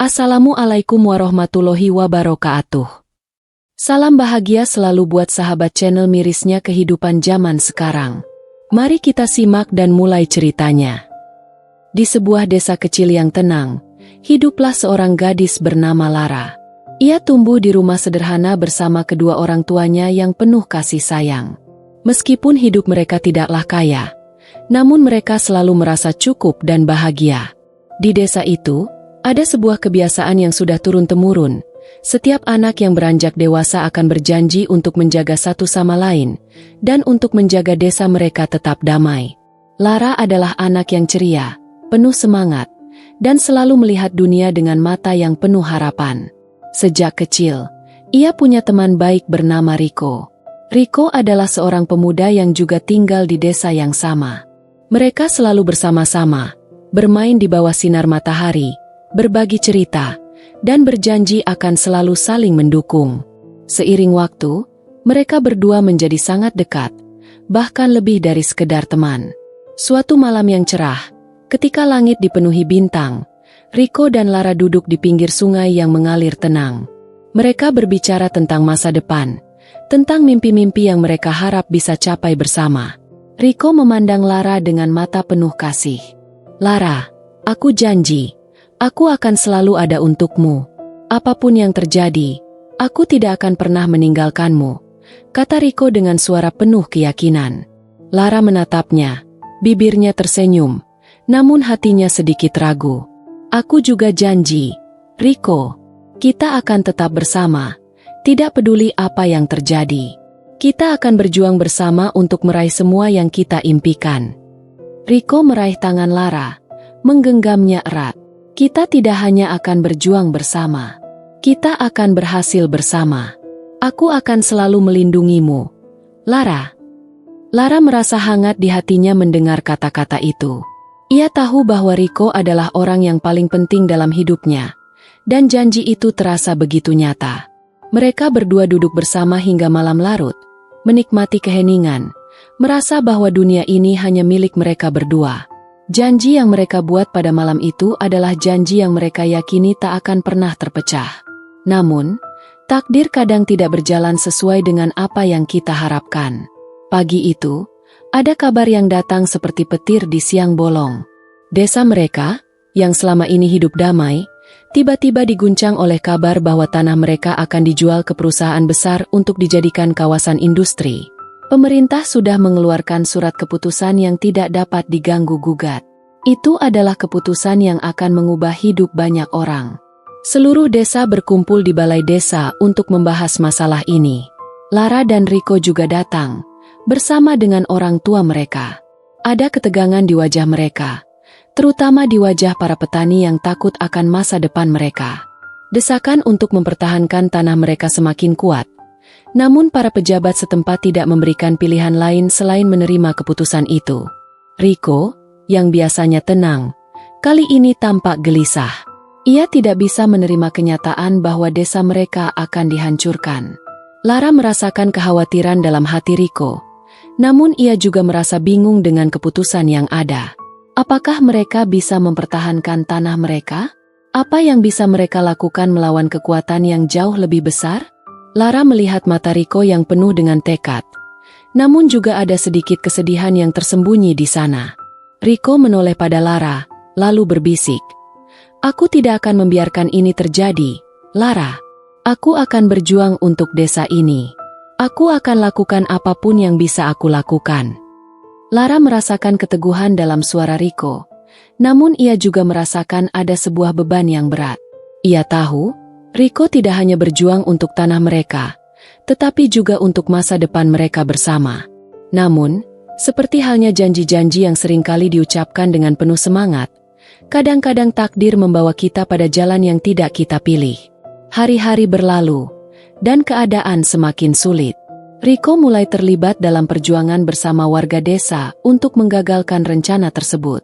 Assalamualaikum warahmatullahi wabarakatuh. Salam bahagia selalu buat sahabat channel mirisnya kehidupan zaman sekarang. Mari kita simak dan mulai ceritanya. Di sebuah desa kecil yang tenang, hiduplah seorang gadis bernama Lara. Ia tumbuh di rumah sederhana bersama kedua orang tuanya yang penuh kasih sayang. Meskipun hidup mereka tidaklah kaya, namun mereka selalu merasa cukup dan bahagia. Di desa itu, ada sebuah kebiasaan yang sudah turun-temurun. Setiap anak yang beranjak dewasa akan berjanji untuk menjaga satu sama lain, dan untuk menjaga desa mereka tetap damai. Lara adalah anak yang ceria, penuh semangat, dan selalu melihat dunia dengan mata yang penuh harapan. Sejak kecil, ia punya teman baik bernama Riko. Riko adalah seorang pemuda yang juga tinggal di desa yang sama. Mereka selalu bersama-sama, bermain di bawah sinar matahari, berbagi cerita, dan berjanji akan selalu saling mendukung. Seiring waktu, mereka berdua menjadi sangat dekat, bahkan lebih dari sekedar teman. Suatu malam yang cerah, ketika langit dipenuhi bintang, Riko dan Lara duduk di pinggir sungai yang mengalir tenang. Mereka berbicara tentang masa depan, tentang mimpi-mimpi yang mereka harap bisa capai bersama. Riko memandang Lara dengan mata penuh kasih. "Lara, aku janji, aku akan selalu ada untukmu. Apapun yang terjadi, aku tidak akan pernah meninggalkanmu," kata Riko dengan suara penuh keyakinan. Lara menatapnya, bibirnya tersenyum, namun hatinya sedikit ragu. "Aku juga janji, Riko, kita akan tetap bersama, tidak peduli apa yang terjadi. Kita akan berjuang bersama untuk meraih semua yang kita impikan." Riko meraih tangan Lara, menggenggamnya erat. "Kita tidak hanya akan berjuang bersama, kita akan berhasil bersama. Aku akan selalu melindungimu, Lara." Lara merasa hangat di hatinya mendengar kata-kata itu. Ia tahu bahwa Riko adalah orang yang paling penting dalam hidupnya, dan janji itu terasa begitu nyata. Mereka berdua duduk bersama hingga malam larut, menikmati keheningan, merasa bahwa dunia ini hanya milik mereka berdua. Janji yang mereka buat pada malam itu adalah janji yang mereka yakini tak akan pernah terpecah. Namun, takdir kadang tidak berjalan sesuai dengan apa yang kita harapkan. Pagi itu, ada kabar yang datang seperti petir di siang bolong. Desa mereka, yang selama ini hidup damai, tiba-tiba diguncang oleh kabar bahwa tanah mereka akan dijual ke perusahaan besar untuk dijadikan kawasan industri. Pemerintah sudah mengeluarkan surat keputusan yang tidak dapat diganggu-gugat. Itu adalah keputusan yang akan mengubah hidup banyak orang. Seluruh desa berkumpul di balai desa untuk membahas masalah ini. Lara dan Riko juga datang, bersama dengan orang tua mereka. Ada ketegangan di wajah mereka, terutama di wajah para petani yang takut akan masa depan mereka. Desakan untuk mempertahankan tanah mereka semakin kuat. Namun para pejabat setempat tidak memberikan pilihan lain selain menerima keputusan itu. Riko, yang biasanya tenang, kali ini tampak gelisah. Ia tidak bisa menerima kenyataan bahwa desa mereka akan dihancurkan. Lara merasakan kekhawatiran dalam hati Riko, namun ia juga merasa bingung dengan keputusan yang ada. Apakah mereka bisa mempertahankan tanah mereka? Apa yang bisa mereka lakukan melawan kekuatan yang jauh lebih besar? Lara melihat mata Riko yang penuh dengan tekad, namun juga ada sedikit kesedihan yang tersembunyi di sana. Riko menoleh pada Lara, lalu berbisik, "Aku tidak akan membiarkan ini terjadi, Lara. Aku akan berjuang untuk desa ini. Aku akan lakukan apapun yang bisa aku lakukan." Lara merasakan keteguhan dalam suara Riko, namun ia juga merasakan ada sebuah beban yang berat. Ia tahu, Riko tidak hanya berjuang untuk tanah mereka, tetapi juga untuk masa depan mereka bersama. Namun, seperti halnya janji-janji yang seringkali diucapkan dengan penuh semangat, kadang-kadang takdir membawa kita pada jalan yang tidak kita pilih. Hari-hari berlalu, dan keadaan semakin sulit. Riko mulai terlibat dalam perjuangan bersama warga desa untuk menggagalkan rencana tersebut.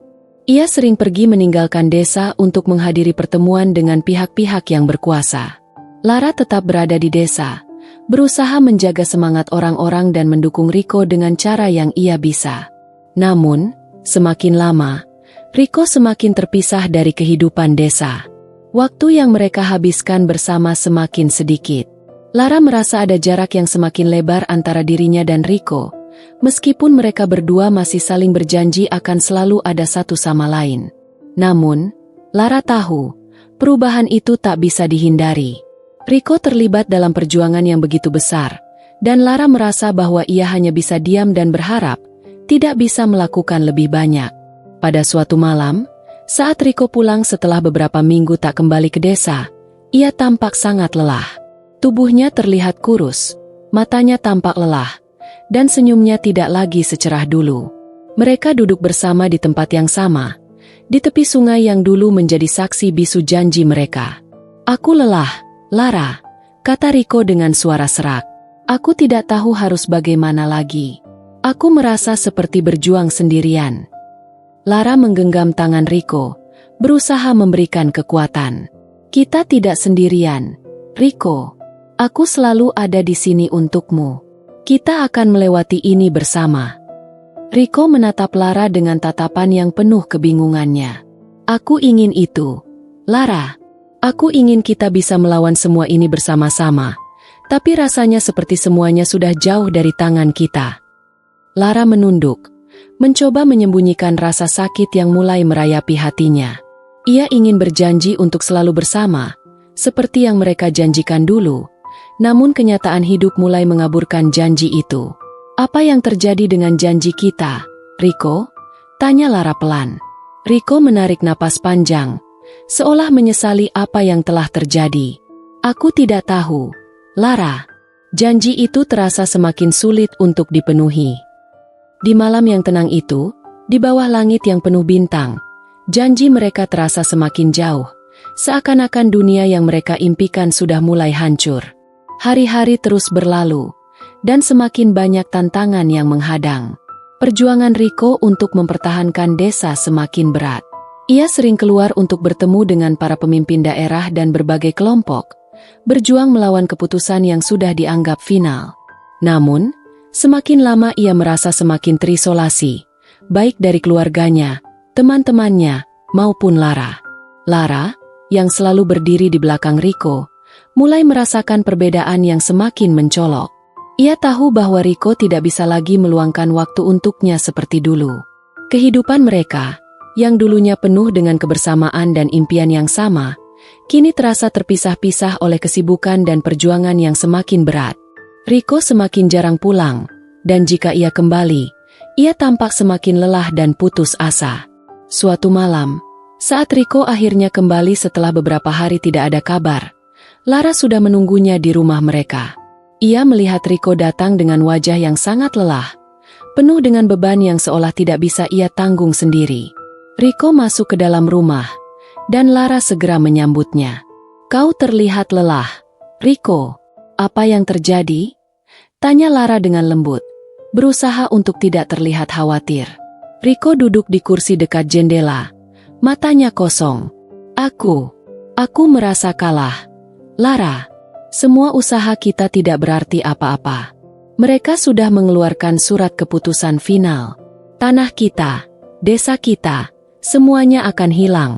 Ia sering pergi meninggalkan desa untuk menghadiri pertemuan dengan pihak-pihak yang berkuasa. Lara tetap berada di desa, berusaha menjaga semangat orang-orang dan mendukung Riko dengan cara yang ia bisa. Namun, semakin lama, Riko semakin terpisah dari kehidupan desa. Waktu yang mereka habiskan bersama semakin sedikit. Lara merasa ada jarak yang semakin lebar antara dirinya dan Rico, meskipun mereka berdua masih saling berjanji akan selalu ada satu sama lain. Namun, Lara tahu, perubahan itu tak bisa dihindari. Rico terlibat dalam perjuangan yang begitu besar, dan Lara merasa bahwa ia hanya bisa diam dan berharap, tidak bisa melakukan lebih banyak. Pada suatu malam, saat Rico pulang setelah beberapa minggu tak kembali ke desa, ia tampak sangat lelah. Tubuhnya terlihat kurus, matanya tampak lelah, dan senyumnya tidak lagi secerah dulu. Mereka duduk bersama di tempat yang sama, di tepi sungai yang dulu menjadi saksi bisu janji mereka. "Aku lelah, Lara," kata Rico dengan suara serak. "Aku tidak tahu harus bagaimana lagi. Aku merasa seperti berjuang sendirian." Lara menggenggam tangan Rico, berusaha memberikan kekuatan. "Kita tidak sendirian, Rico. Aku selalu ada di sini untukmu. Kita akan melewati ini bersama." Rico menatap Lara dengan tatapan yang penuh kebingungannya. "Aku ingin itu, Lara. Aku ingin kita bisa melawan semua ini bersama-sama. Tapi rasanya seperti semuanya sudah jauh dari tangan kita." Lara menunduk, mencoba menyembunyikan rasa sakit yang mulai merayapi hatinya. Ia ingin berjanji untuk selalu bersama, seperti yang mereka janjikan dulu, namun kenyataan hidup mulai mengaburkan janji itu. "Apa yang terjadi dengan janji kita, Rico?" tanya Lara pelan. Rico menarik napas panjang, seolah menyesali apa yang telah terjadi. "Aku tidak tahu, Lara. Janji itu terasa semakin sulit untuk dipenuhi." Di malam yang tenang itu, di bawah langit yang penuh bintang, janji mereka terasa semakin jauh, seakan-akan dunia yang mereka impikan sudah mulai hancur. Hari-hari terus berlalu, dan semakin banyak tantangan yang menghadang. Perjuangan Rico untuk mempertahankan desa semakin berat. Ia sering keluar untuk bertemu dengan para pemimpin daerah dan berbagai kelompok, berjuang melawan keputusan yang sudah dianggap final. Namun, semakin lama ia merasa semakin terisolasi, baik dari keluarganya, teman-temannya, maupun Lara. Lara, yang selalu berdiri di belakang Rico, mulai merasakan perbedaan yang semakin mencolok. Ia tahu bahwa Rico tidak bisa lagi meluangkan waktu untuknya seperti dulu. Kehidupan mereka, yang dulunya penuh dengan kebersamaan dan impian yang sama, kini terasa terpisah-pisah oleh kesibukan dan perjuangan yang semakin berat. Rico semakin jarang pulang, dan jika ia kembali, ia tampak semakin lelah dan putus asa. Suatu malam, saat Rico akhirnya kembali setelah beberapa hari tidak ada kabar, Lara sudah menunggunya di rumah mereka. Ia melihat Rico datang dengan wajah yang sangat lelah, penuh dengan beban yang seolah tidak bisa ia tanggung sendiri. Rico masuk ke dalam rumah, dan Lara segera menyambutnya. "Kau terlihat lelah, Rico. Apa yang terjadi?" tanya Lara dengan lembut, berusaha untuk tidak terlihat khawatir. Rico duduk di kursi dekat jendela, matanya kosong. Aku merasa kalah, Lara. Semua usaha kita tidak berarti apa-apa. Mereka sudah mengeluarkan surat keputusan final. Tanah kita, desa kita, semuanya akan hilang."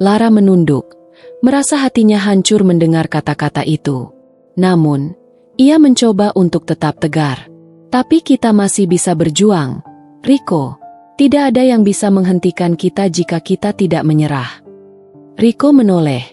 Lara menunduk, merasa hatinya hancur mendengar kata-kata itu. Namun, ia mencoba untuk tetap tegar. "Tapi kita masih bisa berjuang, Rico. Tidak ada yang bisa menghentikan kita jika kita tidak menyerah." Rico menoleh,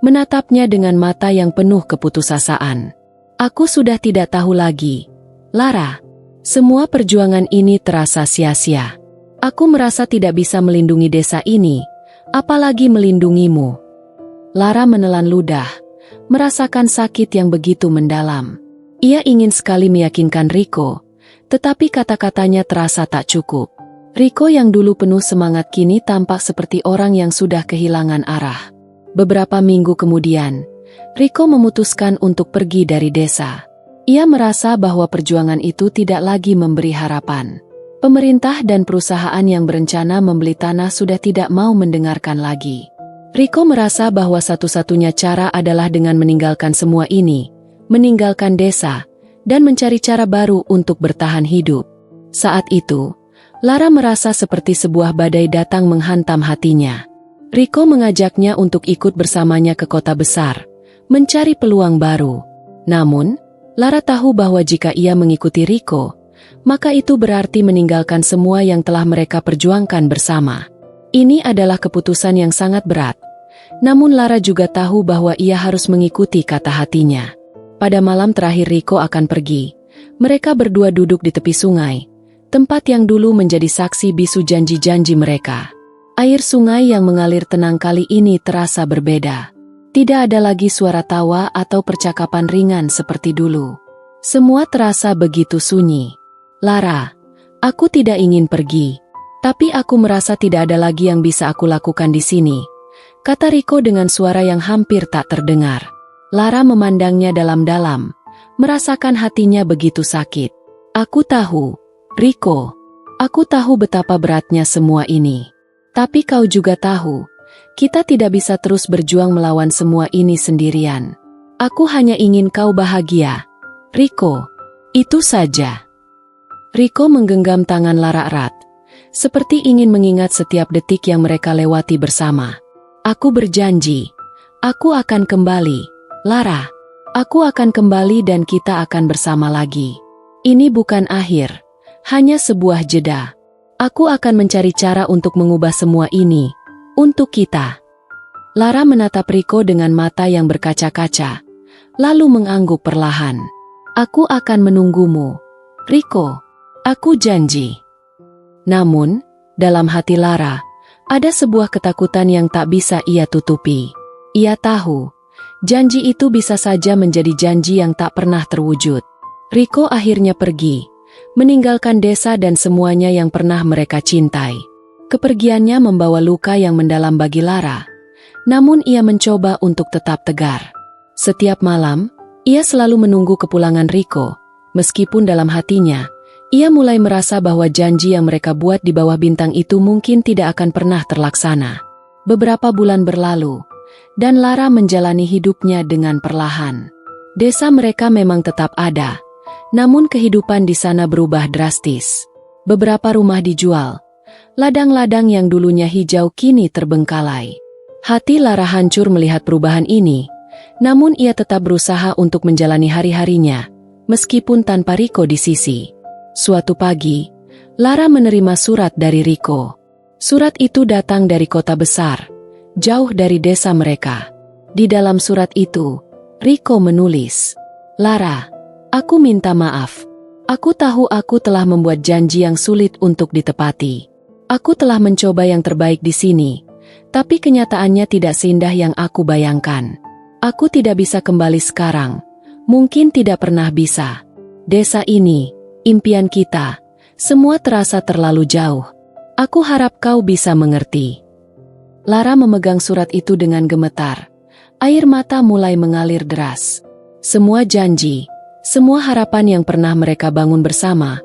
menatapnya dengan mata yang penuh keputusasaan. "Aku sudah tidak tahu lagi, Lara. Semua perjuangan ini terasa sia-sia. Aku merasa tidak bisa melindungi desa ini, apalagi melindungimu." Lara menelan ludah, merasakan sakit yang begitu mendalam. Ia ingin sekali meyakinkan Rico, tetapi kata-katanya terasa tak cukup. Rico yang dulu penuh semangat kini tampak seperti orang yang sudah kehilangan arah. Beberapa minggu kemudian, Rico memutuskan untuk pergi dari desa. Ia merasa bahwa perjuangan itu tidak lagi memberi harapan. Pemerintah dan perusahaan yang berencana membeli tanah sudah tidak mau mendengarkan lagi. Rico merasa bahwa satu-satunya cara adalah dengan meninggalkan semua ini, meninggalkan desa, dan mencari cara baru untuk bertahan hidup. Saat itu, Lara merasa seperti sebuah badai datang menghantam hatinya. Rico mengajaknya untuk ikut bersamanya ke kota besar, mencari peluang baru. Namun, Lara tahu bahwa jika ia mengikuti Rico, maka itu berarti meninggalkan semua yang telah mereka perjuangkan bersama. Ini adalah keputusan yang sangat berat. Namun Lara juga tahu bahwa ia harus mengikuti kata hatinya. Pada malam terakhir Rico akan pergi, mereka berdua duduk di tepi sungai, tempat yang dulu menjadi saksi bisu janji-janji mereka. Air sungai yang mengalir tenang kali ini terasa berbeda. Tidak ada lagi suara tawa atau percakapan ringan seperti dulu. Semua terasa begitu sunyi. Lara, aku tidak ingin pergi, tapi aku merasa tidak ada lagi yang bisa aku lakukan di sini, kata Rico dengan suara yang hampir tak terdengar. Lara memandangnya dalam-dalam, merasakan hatinya begitu sakit. Aku tahu, Rico, aku tahu betapa beratnya semua ini. Tapi kau juga tahu, kita tidak bisa terus berjuang melawan semua ini sendirian. Aku hanya ingin kau bahagia, Rico, itu saja. Rico menggenggam tangan Lara erat, seperti ingin mengingat setiap detik yang mereka lewati bersama. Aku berjanji, aku akan kembali, Lara. Aku akan kembali dan kita akan bersama lagi. Ini bukan akhir, hanya sebuah jeda. Aku akan mencari cara untuk mengubah semua ini, untuk kita. Lara menatap Rico dengan mata yang berkaca-kaca, lalu mengangguk perlahan. Aku akan menunggumu, Rico. Aku janji. Namun, dalam hati Lara, ada sebuah ketakutan yang tak bisa ia tutupi. Ia tahu, janji itu bisa saja menjadi janji yang tak pernah terwujud. Rico akhirnya pergi, meninggalkan desa dan semuanya yang pernah mereka cintai. Kepergiannya membawa luka yang mendalam bagi Lara, namun ia mencoba untuk tetap tegar. Setiap malam, ia selalu menunggu kepulangan Rico, meskipun dalam hatinya, ia mulai merasa bahwa janji yang mereka buat di bawah bintang itu mungkin tidak akan pernah terlaksana. Beberapa bulan berlalu, dan Lara menjalani hidupnya dengan perlahan. Desa mereka memang tetap ada, namun kehidupan di sana berubah drastis. Beberapa rumah dijual, ladang-ladang yang dulunya hijau kini terbengkalai. Hati Lara hancur melihat perubahan ini, namun ia tetap berusaha untuk menjalani hari-harinya, meskipun tanpa Rico di sisi. Suatu pagi, Lara menerima surat dari Rico. Surat itu datang dari kota besar, jauh dari desa mereka. Di dalam surat itu, Rico menulis, Lara, aku minta maaf. Aku tahu aku telah membuat janji yang sulit untuk ditepati. Aku telah mencoba yang terbaik di sini, tapi kenyataannya tidak seindah yang aku bayangkan. Aku tidak bisa kembali sekarang, mungkin tidak pernah bisa. Desa ini, impian kita, semua terasa terlalu jauh. Aku harap kau bisa mengerti. Lara memegang surat itu dengan gemetar. Air mata mulai mengalir deras. Semua janji, semua harapan yang pernah mereka bangun bersama,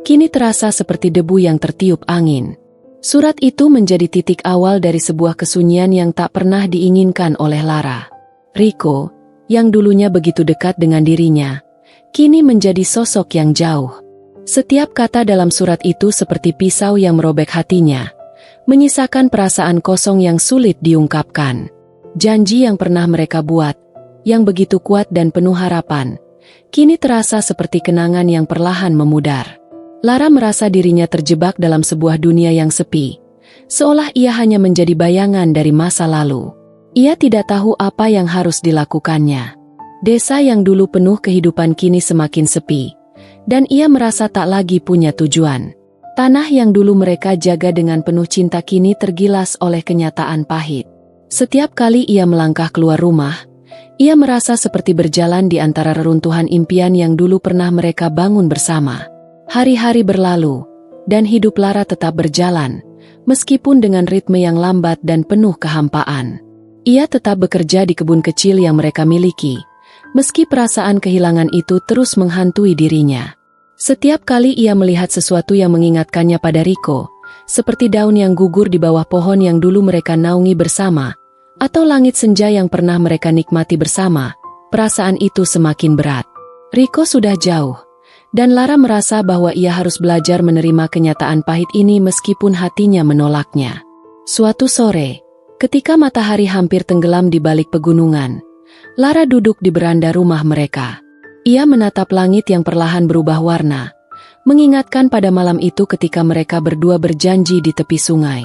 kini terasa seperti debu yang tertiup angin. Surat itu menjadi titik awal dari sebuah kesunyian yang tak pernah diinginkan oleh Lara. Rico, yang dulunya begitu dekat dengan dirinya, kini menjadi sosok yang jauh. Setiap kata dalam surat itu seperti pisau yang merobek hatinya, menyisakan perasaan kosong yang sulit diungkapkan. Janji yang pernah mereka buat, yang begitu kuat dan penuh harapan, kini terasa seperti kenangan yang perlahan memudar. Lara merasa dirinya terjebak dalam sebuah dunia yang sepi, seolah ia hanya menjadi bayangan dari masa lalu. Ia tidak tahu apa yang harus dilakukannya. Desa yang dulu penuh kehidupan kini semakin sepi, dan ia merasa tak lagi punya tujuan. Tanah yang dulu mereka jaga dengan penuh cinta kini tergilas oleh kenyataan pahit. Setiap kali ia melangkah keluar rumah, ia merasa seperti berjalan di antara reruntuhan impian yang dulu pernah mereka bangun bersama. Hari-hari berlalu, dan hidup Lara tetap berjalan, meskipun dengan ritme yang lambat dan penuh kehampaan. Ia tetap bekerja di kebun kecil yang mereka miliki, meski perasaan kehilangan itu terus menghantui dirinya. Setiap kali ia melihat sesuatu yang mengingatkannya pada Rico, seperti daun yang gugur di bawah pohon yang dulu mereka naungi bersama, atau langit senja yang pernah mereka nikmati bersama, perasaan itu semakin berat. Rico sudah jauh, dan Lara merasa bahwa ia harus belajar menerima kenyataan pahit ini meskipun hatinya menolaknya. Suatu sore, Ketika matahari hampir tenggelam di balik pegunungan, Lara duduk di beranda rumah mereka. Ia menatap langit yang perlahan berubah warna, mengingatkan pada malam itu ketika mereka berdua berjanji di tepi sungai.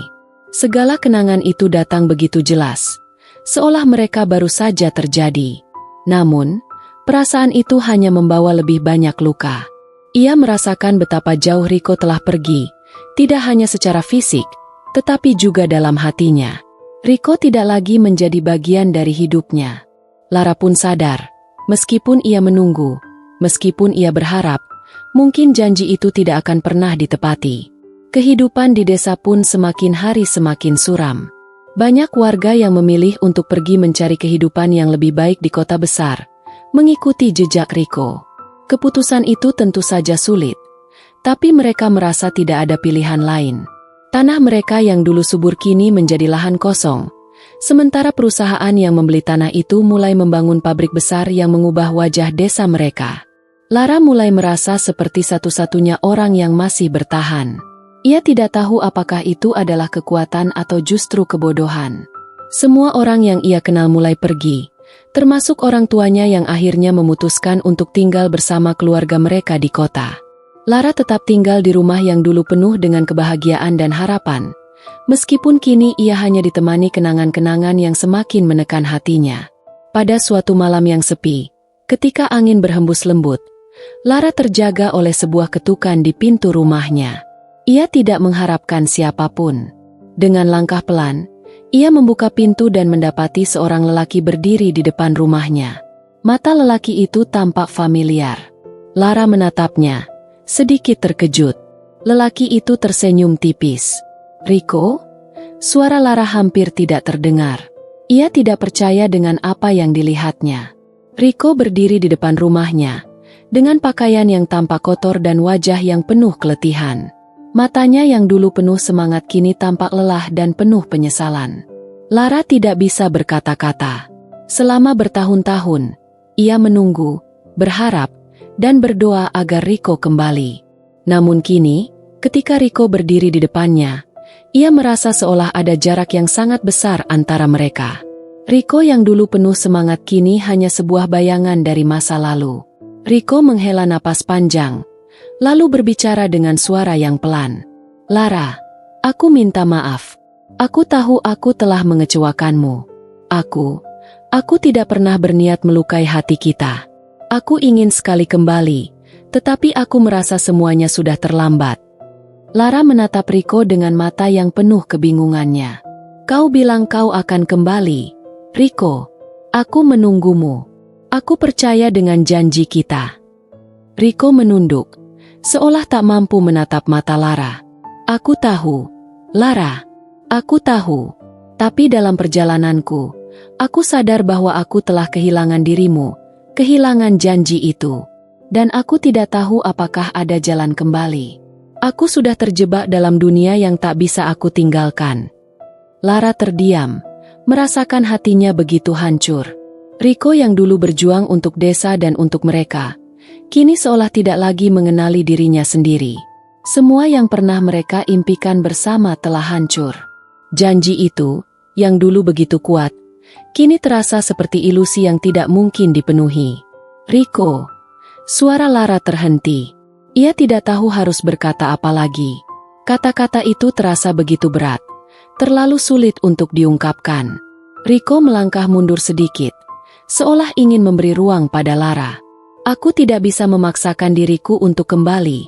Segala kenangan itu datang begitu jelas, seolah mereka baru saja terjadi. Namun, perasaan itu hanya membawa lebih banyak luka. Ia merasakan betapa jauh Riko telah pergi, tidak hanya secara fisik, tetapi juga dalam hatinya. Riko tidak lagi menjadi bagian dari hidupnya. Lara pun sadar, meskipun ia menunggu, meskipun ia berharap, mungkin janji itu tidak akan pernah ditepati. Kehidupan di desa pun semakin hari semakin suram. Banyak warga yang memilih untuk pergi mencari kehidupan yang lebih baik di kota besar, mengikuti jejak Riko. Keputusan itu tentu saja sulit, tapi mereka merasa tidak ada pilihan lain. Tanah mereka yang dulu subur kini menjadi lahan kosong, sementara perusahaan yang membeli tanah itu mulai membangun pabrik besar yang mengubah wajah desa mereka. Lara mulai merasa seperti satu-satunya orang yang masih bertahan. Ia tidak tahu apakah itu adalah kekuatan atau justru kebodohan. Semua orang yang ia kenal mulai pergi, termasuk orang tuanya yang akhirnya memutuskan untuk tinggal bersama keluarga mereka di kota. Lara tetap tinggal di rumah yang dulu penuh dengan kebahagiaan dan harapan, meskipun kini ia hanya ditemani kenangan-kenangan yang semakin menekan hatinya. Pada suatu malam yang sepi, ketika angin berhembus lembut, Lara terjaga oleh sebuah ketukan di pintu rumahnya. Ia tidak mengharapkan siapapun. Dengan langkah pelan, ia membuka pintu dan mendapati seorang lelaki berdiri di depan rumahnya. Mata lelaki itu tampak familiar. Lara menatapnya, sedikit terkejut. Lelaki itu tersenyum tipis. "Riko?" Suara Lara hampir tidak terdengar. Ia tidak percaya dengan apa yang dilihatnya. Riko berdiri di depan rumahnya, dengan pakaian yang tampak kotor dan wajah yang penuh keletihan. Matanya yang dulu penuh semangat kini tampak lelah dan penuh penyesalan. Lara tidak bisa berkata-kata. Selama bertahun-tahun, ia menunggu, berharap, dan berdoa agar Riko kembali. Namun kini, ketika Riko berdiri di depannya, ia merasa seolah ada jarak yang sangat besar antara mereka. Riko yang dulu penuh semangat kini hanya sebuah bayangan dari masa lalu. Riko menghela napas panjang, lalu berbicara dengan suara yang pelan. "Lara, aku minta maaf. Aku tahu aku telah mengecewakanmu. Aku tidak pernah berniat melukai hati kita. Aku ingin sekali kembali, tetapi aku merasa semuanya sudah terlambat." Lara menatap Riko dengan mata yang penuh kebingungannya. "Kau bilang kau akan kembali, Riko. Aku menunggumu. Aku percaya dengan janji kita." Riko menunduk, seolah tak mampu menatap mata Lara. "Aku tahu, Lara. Aku tahu. Tapi dalam perjalananku, aku sadar bahwa aku telah kehilangan dirimu, kehilangan janji itu. Dan aku tidak tahu apakah ada jalan kembali. Aku sudah terjebak dalam dunia yang tak bisa aku tinggalkan." Lara terdiam, merasakan hatinya begitu hancur. Riko yang dulu berjuang untuk desa dan untuk mereka, kini seolah tidak lagi mengenali dirinya sendiri. Semua yang pernah mereka impikan bersama telah hancur. Janji itu, yang dulu begitu kuat, kini terasa seperti ilusi yang tidak mungkin dipenuhi. "Riko." Suara Lara terhenti. Ia tidak tahu harus berkata apa lagi. Kata-kata itu terasa begitu berat, terlalu sulit untuk diungkapkan. Riko melangkah mundur sedikit, seolah ingin memberi ruang pada Lara. "Aku tidak bisa memaksakan diriku untuk kembali.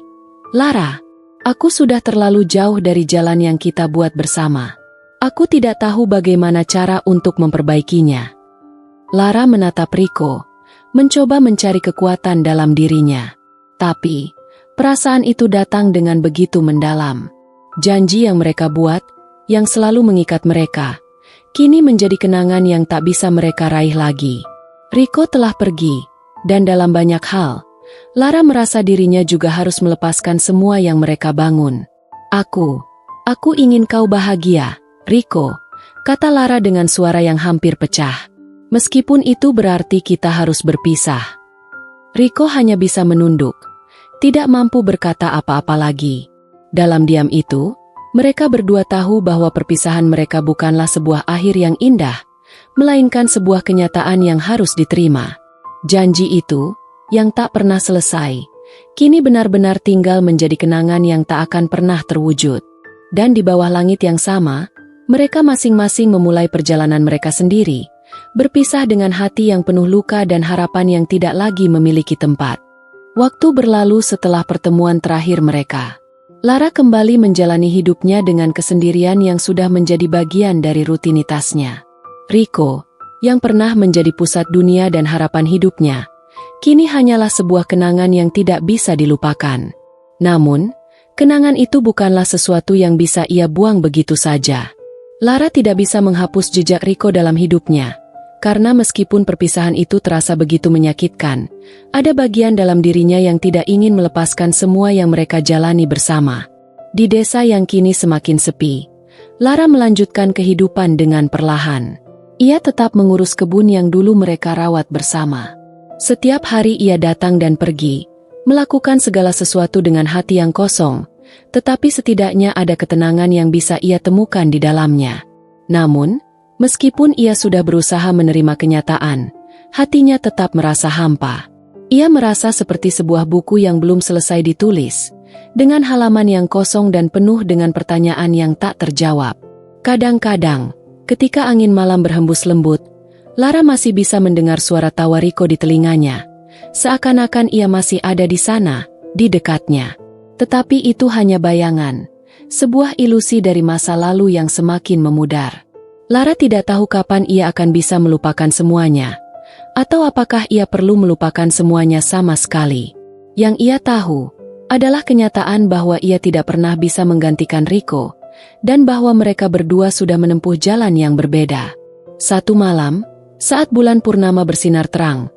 Lara, aku sudah terlalu jauh dari jalan yang kita buat bersama. Aku tidak tahu bagaimana cara untuk memperbaikinya." Lara menatap Riko, mencoba mencari kekuatan dalam dirinya. Tapi, perasaan itu datang dengan begitu mendalam. Janji yang mereka buat, yang selalu mengikat mereka, kini menjadi kenangan yang tak bisa mereka raih lagi. Riko telah pergi, dan dalam banyak hal, Lara merasa dirinya juga harus melepaskan semua yang mereka bangun. Aku ingin kau bahagia, Riko," kata Lara dengan suara yang hampir pecah. "Meskipun itu berarti kita harus berpisah." Riko hanya bisa menunduk, tidak mampu berkata apa-apa lagi. Dalam diam itu, Mereka berdua tahu bahwa perpisahan mereka bukanlah sebuah akhir yang indah, melainkan sebuah kenyataan yang harus diterima. Janji itu, yang tak pernah selesai, kini benar-benar tinggal menjadi kenangan yang tak akan pernah terwujud. Dan di bawah langit yang sama, mereka masing-masing memulai perjalanan mereka sendiri, berpisah dengan hati yang penuh luka dan harapan yang tidak lagi memiliki tempat. Waktu berlalu setelah pertemuan terakhir mereka. Lara kembali menjalani hidupnya dengan kesendirian yang sudah menjadi bagian dari rutinitasnya. Rico, yang pernah menjadi pusat dunia dan harapan hidupnya, kini hanyalah sebuah kenangan yang tidak bisa dilupakan. Namun, kenangan itu bukanlah sesuatu yang bisa ia buang begitu saja. Lara tidak bisa menghapus jejak Rico dalam hidupnya, karena meskipun perpisahan itu terasa begitu menyakitkan, ada bagian dalam dirinya yang tidak ingin melepaskan semua yang mereka jalani bersama. Di desa yang kini semakin sepi, Lara melanjutkan kehidupan dengan perlahan. Ia tetap mengurus kebun yang dulu mereka rawat bersama. Setiap hari ia datang dan pergi, melakukan segala sesuatu dengan hati yang kosong, tetapi setidaknya ada ketenangan yang bisa ia temukan di dalamnya. Namun, meskipun ia sudah berusaha menerima kenyataan, hatinya tetap merasa hampa. Ia merasa seperti sebuah buku yang belum selesai ditulis, dengan halaman yang kosong dan penuh dengan pertanyaan yang tak terjawab. Kadang-kadang, ketika angin malam berhembus lembut, Lara masih bisa mendengar suara tawa Rico di telinganya, seakan-akan ia masih ada di sana, di dekatnya. Tetapi itu hanya bayangan, sebuah ilusi dari masa lalu yang semakin memudar. Lara tidak tahu kapan ia akan bisa melupakan semuanya, atau apakah ia perlu melupakan semuanya sama sekali. Yang ia tahu adalah kenyataan bahwa ia tidak pernah bisa menggantikan Rico, dan bahwa mereka berdua sudah menempuh jalan yang berbeda. Satu malam, saat bulan purnama bersinar terang,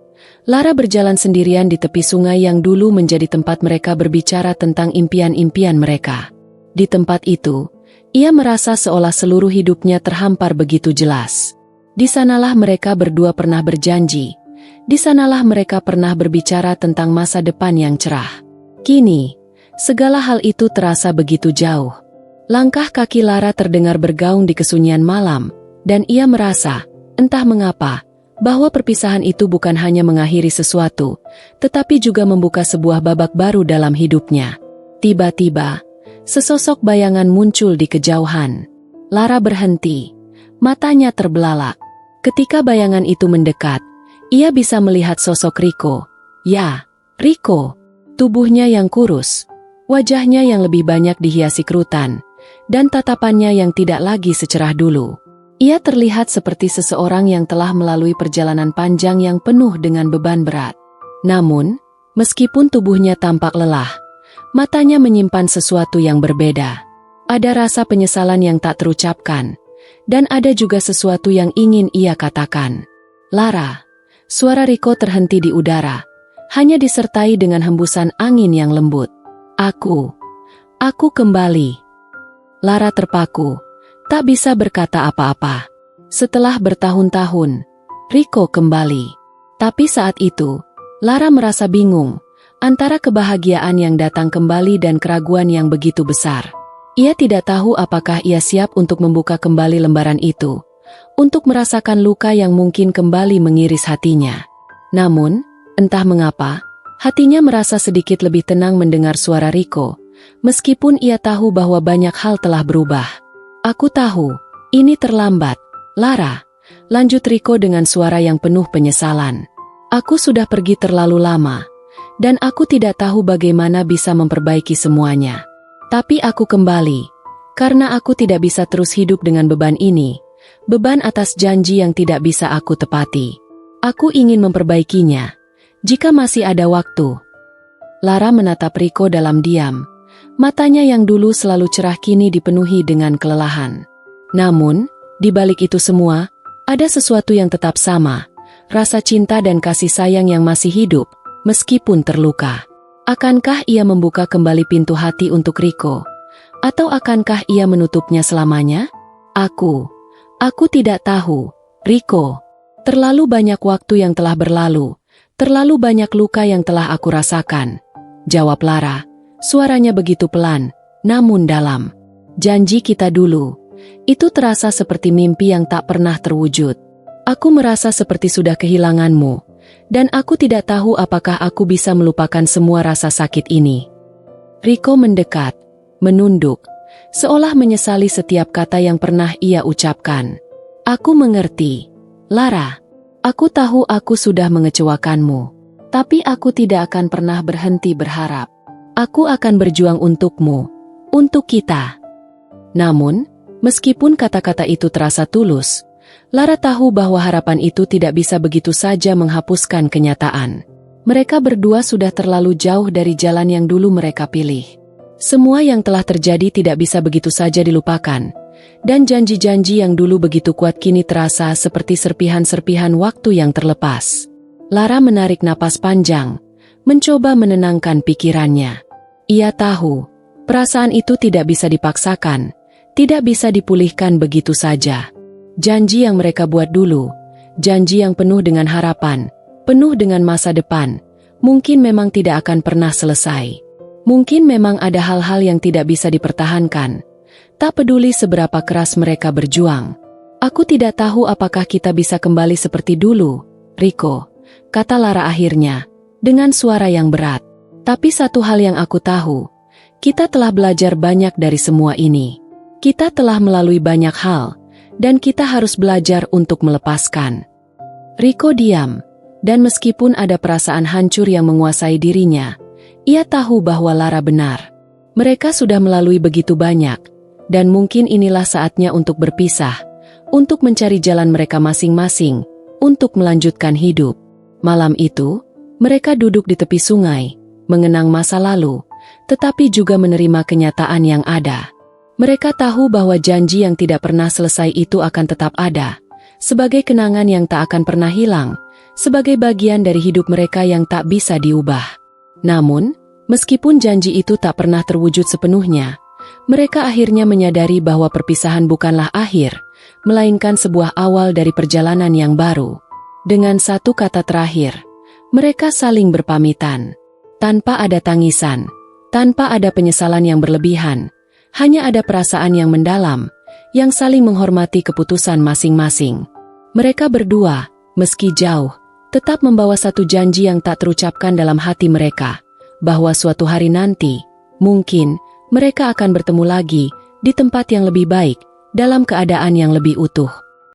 Lara berjalan sendirian di tepi sungai yang dulu menjadi tempat mereka berbicara tentang impian-impian mereka. Di tempat itu, ia merasa seolah seluruh hidupnya terhampar begitu jelas. Di sanalah mereka berdua pernah berjanji. Di sanalah mereka pernah berbicara tentang masa depan yang cerah. Kini, segala hal itu terasa begitu jauh. Langkah kaki Lara terdengar bergaung di kesunyian malam, dan ia merasa, entah mengapa, bahwa perpisahan itu bukan hanya mengakhiri sesuatu, tetapi juga membuka sebuah babak baru dalam hidupnya. Tiba-tiba, sesosok bayangan muncul di kejauhan. Lara berhenti, matanya terbelalak. Ketika bayangan itu mendekat, ia bisa melihat sosok Rico. Ya, Rico. Tubuhnya yang kurus, wajahnya yang lebih banyak dihiasi kerutan, dan tatapannya yang tidak lagi secerah dulu. Ia terlihat seperti seseorang yang telah melalui perjalanan panjang yang penuh dengan beban berat. Namun, meskipun tubuhnya tampak lelah, matanya menyimpan sesuatu yang berbeda. Ada rasa penyesalan yang tak terucapkan, dan ada juga sesuatu yang ingin ia katakan. Lara, suara Rico terhenti di udara, hanya disertai dengan hembusan angin yang lembut. Aku kembali. Lara terpaku, tak bisa berkata apa-apa. Setelah bertahun-tahun, Rico kembali. Tapi saat itu, Lara merasa bingung, antara kebahagiaan yang datang kembali dan keraguan yang begitu besar. Ia tidak tahu apakah ia siap untuk membuka kembali lembaran itu, untuk merasakan luka yang mungkin kembali mengiris hatinya. Namun, entah mengapa, hatinya merasa sedikit lebih tenang mendengar suara Rico, meskipun ia tahu bahwa banyak hal telah berubah. Aku tahu, ini terlambat, Lara, lanjut Rico dengan suara yang penuh penyesalan. Aku sudah pergi terlalu lama, dan aku tidak tahu bagaimana bisa memperbaiki semuanya. Tapi aku kembali, karena aku tidak bisa terus hidup dengan beban ini, beban atas janji yang tidak bisa aku tepati. Aku ingin memperbaikinya, jika masih ada waktu. Lara menatap Rico dalam diam. Matanya yang dulu selalu cerah kini dipenuhi dengan kelelahan. Namun, di balik itu semua, ada sesuatu yang tetap sama, rasa cinta dan kasih sayang yang masih hidup, meskipun terluka. Akankah ia membuka kembali pintu hati untuk Rico? Atau akankah ia menutupnya selamanya? Aku tidak tahu, Rico. Terlalu banyak waktu yang telah berlalu, terlalu banyak luka yang telah aku rasakan. Jawab Lara. Suaranya begitu pelan, namun dalam. Janji kita dulu. Itu terasa seperti mimpi yang tak pernah terwujud. Aku merasa seperti sudah kehilanganmu. Dan aku tidak tahu apakah aku bisa melupakan semua rasa sakit ini. Rico mendekat, menunduk, seolah menyesali setiap kata yang pernah ia ucapkan. Aku mengerti. Lara, aku tahu aku sudah mengecewakanmu. Tapi aku tidak akan pernah berhenti berharap. Aku akan berjuang untukmu, untuk kita. Namun, meskipun kata-kata itu terasa tulus, Lara tahu bahwa harapan itu tidak bisa begitu saja menghapuskan kenyataan. Mereka berdua sudah terlalu jauh dari jalan yang dulu mereka pilih. Semua yang telah terjadi tidak bisa begitu saja dilupakan, dan janji-janji yang dulu begitu kuat kini terasa seperti serpihan-serpihan waktu yang terlepas. Lara menarik napas panjang, mencoba menenangkan pikirannya. Ia tahu, perasaan itu tidak bisa dipaksakan, tidak bisa dipulihkan begitu saja. Janji yang mereka buat dulu, janji yang penuh dengan harapan, penuh dengan masa depan, mungkin memang tidak akan pernah selesai. Mungkin memang ada hal-hal yang tidak bisa dipertahankan. Tak peduli seberapa keras mereka berjuang. Aku tidak tahu apakah kita bisa kembali seperti dulu, Rico, kata Lara akhirnya, dengan suara yang berat. Tapi satu hal yang aku tahu, kita telah belajar banyak dari semua ini. Kita telah melalui banyak hal, dan kita harus belajar untuk melepaskan. Rico diam, dan meskipun ada perasaan hancur yang menguasai dirinya, ia tahu bahwa Lara benar. Mereka sudah melalui begitu banyak, dan mungkin inilah saatnya untuk berpisah, untuk mencari jalan mereka masing-masing, untuk melanjutkan hidup. Malam itu, mereka duduk di tepi sungai, mengenang masa lalu, tetapi juga menerima kenyataan yang ada. Mereka tahu bahwa janji yang tidak pernah selesai itu akan tetap ada, sebagai kenangan yang tak akan pernah hilang, sebagai bagian dari hidup mereka yang tak bisa diubah. Namun, meskipun janji itu tak pernah terwujud sepenuhnya, mereka akhirnya menyadari bahwa perpisahan bukanlah akhir, melainkan sebuah awal dari perjalanan yang baru. Dengan satu kata terakhir, mereka saling berpamitan. Tanpa ada tangisan, tanpa ada penyesalan yang berlebihan, hanya ada perasaan yang mendalam, yang saling menghormati keputusan masing-masing. Mereka berdua, meski jauh, tetap membawa satu janji yang tak terucapkan dalam hati mereka, bahwa suatu hari nanti, mungkin, mereka akan bertemu lagi, di tempat yang lebih baik, dalam keadaan yang lebih utuh.